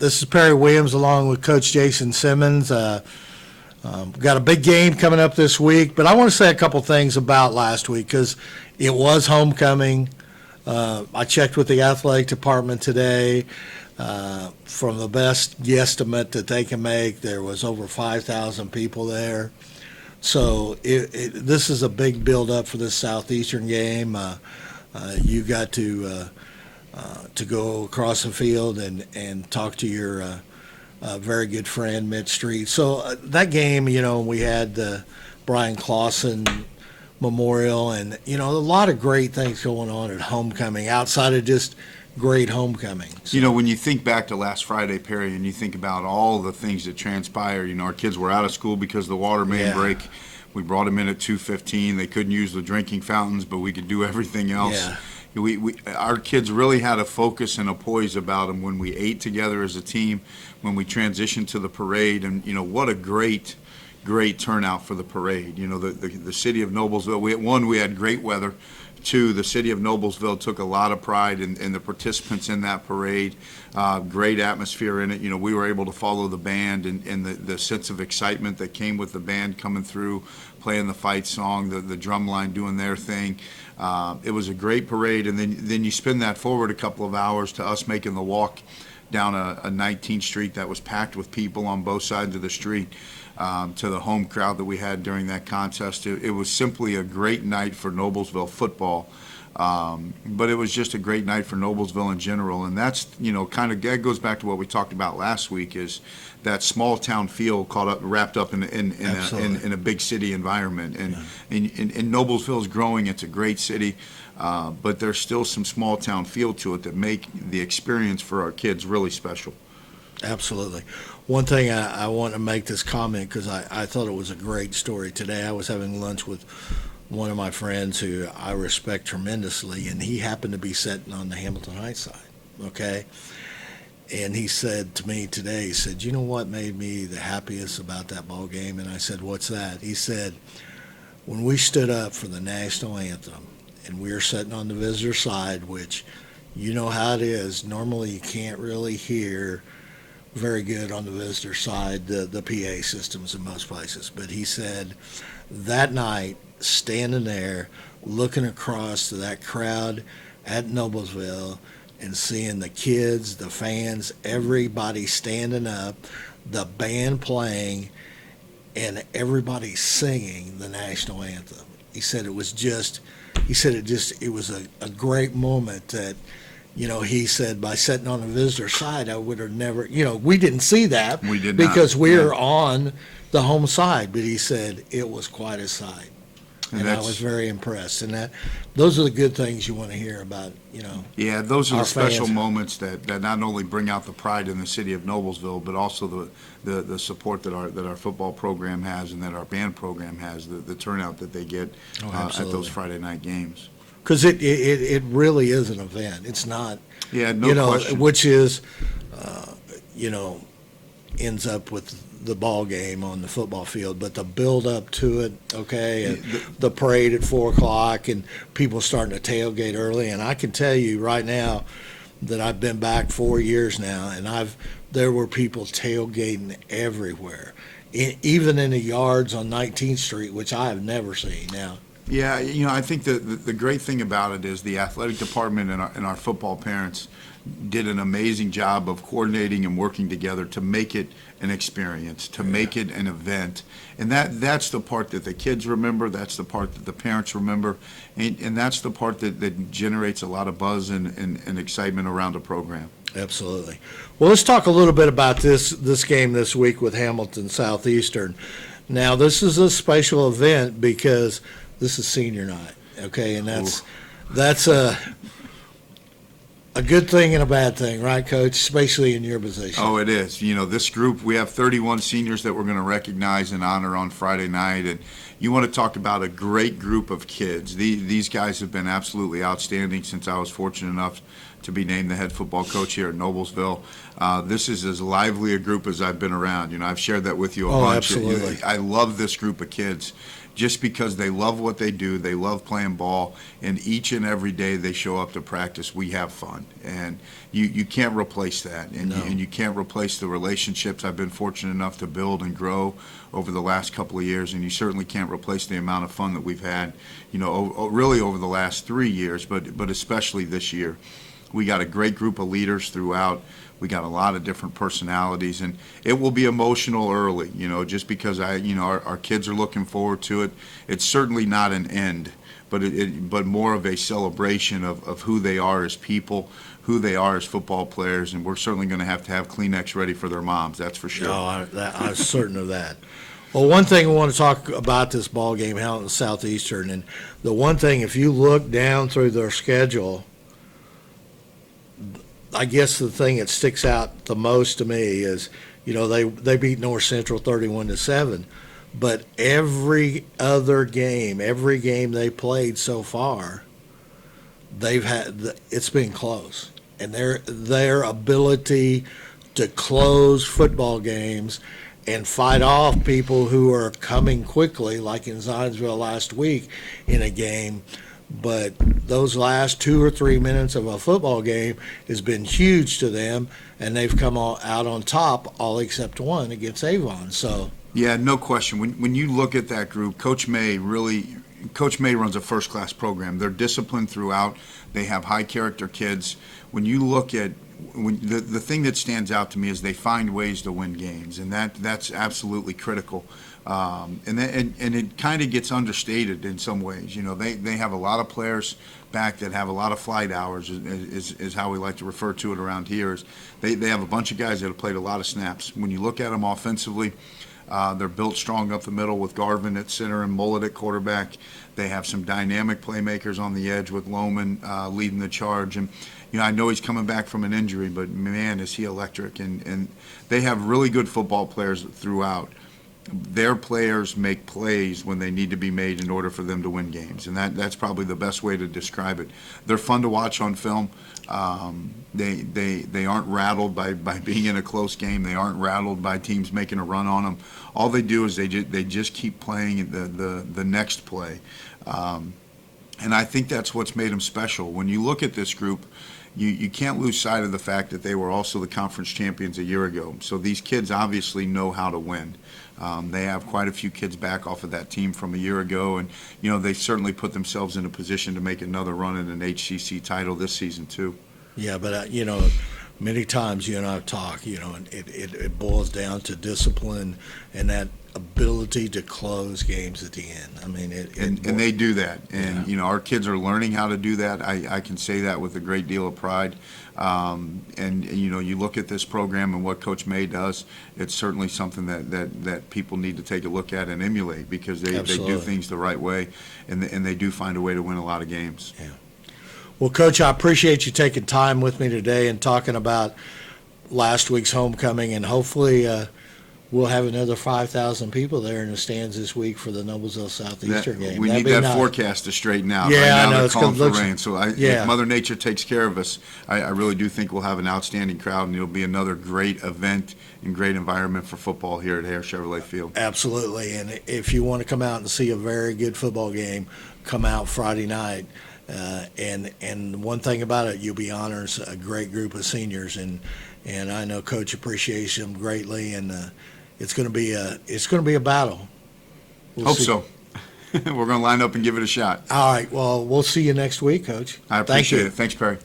This is Perry Williams along with Coach Jason Simmons. Got a big game coming up this week, but I want to say a couple things about last week because it was homecoming. I checked with the athletic department today. From the best guesstimate that they can make, there was over 5,000 people there. So this is a big build-up for this Southeastern game. You got to go across the field and talk to your very good friend, Mitch Street. So that game, we had the Brian Clausen Memorial and, a lot of great things going on at homecoming outside of just great homecoming. So, when you think back to last Friday, Perry, and you think about all the things that transpired, our kids were out of school because of the water main break. We brought them in at 2:15. They couldn't use the drinking fountains, but we could do everything else. Yeah. Our kids really had a focus and a poise about them when we ate together as a team, when we transitioned to the parade, and what a great turnout for the parade. The city of Noblesville. We had great weather. Two, the city of Noblesville took a lot of pride in the participants in that parade. Great atmosphere in it. We were able to follow the band and the sense of excitement that came with the band coming through, playing the fight song, the drum line doing their thing. It was a great parade, and then you spin that forward a couple of hours to us making the walk down a 19th Street that was packed with people on both sides of the street. To the home crowd that we had during that contest. It was simply a great night for Noblesville football, but it was just a great night for Noblesville in general, and that's, that goes back to what we talked about last week, is that small town feel wrapped up in a big city environment, and Noblesville is growing. It's a great city, but there's still some small town feel to it that make the experience for our kids really special. Absolutely. One thing I want to make this comment because I thought it was a great story today. I was having lunch with one of my friends who I respect tremendously, and he happened to be sitting on the Hamilton Heights side, okay? And he said to me today, he said, you know what made me the happiest about that ball game? And I said, what's that? He said, when we stood up for the national anthem and we were sitting on the visitor side, which you know how it is, normally you can't really hear very good on the visitor side, the PA systems in most places. But he said that night, standing there, looking across to that crowd at Noblesville and seeing the kids, the fans, everybody standing up, the band playing, and everybody singing the national anthem. He said it was a great moment that, he said by sitting on the visitor side, I would have never, we didn't see that. We did because not. we're on the home side. But he said it was quite a sight. And I was very impressed. And those are the good things you want to hear about, Yeah, those are the special fans. moments that not only bring out the pride in the city of Noblesville, but also the support that our football program has and that our band program has, the turnout that they get at those Friday night games. Because it really is an event. It's not, question. Which is, ends up with the ball game on the football field, but the build up to it, okay, and the parade at 4 o'clock and people starting to tailgate early. And I can tell you right now that I've been back 4 years now, and there were people tailgating everywhere, even in the yards on 19th Street, which I have never seen now. Yeah, I think the great thing about it is the athletic department and our football parents did an amazing job of coordinating and working together to make it an experience, to make it an event. And that's the part that the kids remember, that's the part that the parents remember, and that's the part that generates a lot of buzz and excitement around the program. Absolutely. Well, let's talk a little bit about this game this week with Hamilton Southeastern. Now, this is a special event because this is senior night, okay, and that's a good thing and a bad thing, right, Coach, especially in your position. Oh, it is. This group, we have 31 seniors that we're going to recognize and honor on Friday night, and you want to talk about a great group of kids. These guys have been absolutely outstanding since I was fortunate enough to be named the head football coach here at Noblesville. This is as lively a group as I've been around. I've shared that with you a bunch. Absolutely. I love this group of kids. just because they love what they do, they love playing ball, and each and every day they show up to practice, we have fun. And you can't replace that, and, No. you can't replace the relationships I've been fortunate enough to build and grow over the last couple of years, and you certainly can't replace the amount of fun that we've had, really over the last 3 years, but especially this year. We got a great group of leaders throughout. We got a lot of different personalities, and it will be emotional early, just because our kids are looking forward to it. It's certainly not an end, but more of a celebration of who they are as people, who they are as football players, and we're certainly going to have Kleenex ready for their moms, that's for sure. No, I'm certain of that. Well, one thing I want to talk about this ball game, Hamilton Southeastern, and the one thing, if you look down through their schedule, I guess the thing that sticks out the most to me is, they beat North Central 31-7, but every game they played so far, it's been close, and their ability to close football games and fight off people who are coming quickly, like in Zionsville last week in a game. But those last 2 or 3 minutes of a football game has been huge to them, and they've come out on top, all except one against Avon. So yeah, no question. When you look at that group, Coach May runs a first-class program. They're disciplined throughout. They have high-character kids. When you look at the thing that stands out to me is they find ways to win games, and that's absolutely critical. And it kind of gets understated in some ways. They have a lot of players back that have a lot of flight hours, is how we like to refer to it around here. They have a bunch of guys that have played a lot of snaps. When you look at them offensively, they're built strong up the middle with Garvin at center and Mullet at quarterback. They have some dynamic playmakers on the edge with Lohman leading the charge. And I know he's coming back from an injury, but man, is he electric. And they have really good football players throughout. Their players make plays when they need to be made in order for them to win games, and that's probably the best way to describe it. They're fun to watch on film. They aren't rattled by being in a close game. They aren't rattled by teams making a run on them. All they do is they just keep playing the next play, and I think that's what's made them special. When you look at this group, you can't lose sight of the fact that they were also the conference champions a year ago. So these kids obviously know how to win. They have quite a few kids back off of that team from a year ago, and they've certainly put themselves in a position to make another run at an HCC title this season too. yeah, but many times you and I talk, and it boils down to discipline and that ability to close games at the end. I mean, and they do that, and our kids are learning how to do that. I can say that with a great deal of pride. And you look at this program and what Coach May does, it's certainly something that people need to take a look at and emulate, because they do things the right way, and they do find a way to win a lot of games. Yeah. Well, Coach, I appreciate you taking time with me today and talking about last week's homecoming, and hopefully we'll have another 5,000 people there in the stands this week for the Noblesville Southeastern game. We need that forecast to straighten out. Yeah, right now I know. they're It's calling gonna for look- rain. So yeah. if Mother Nature takes care of us, I really do think we'll have an outstanding crowd, and it'll be another great event and great environment for football here at Hare Chevrolet Field. Absolutely, and if you want to come out and see a very good football game, come out Friday night. And one thing about it, you'll be honoring a great group of seniors, and I know Coach appreciates them greatly, and it's going to be a battle. Hope so. We're going to line up and give it a shot. All right. Well, we'll see you next week, Coach. I appreciate it. Thanks, Perry.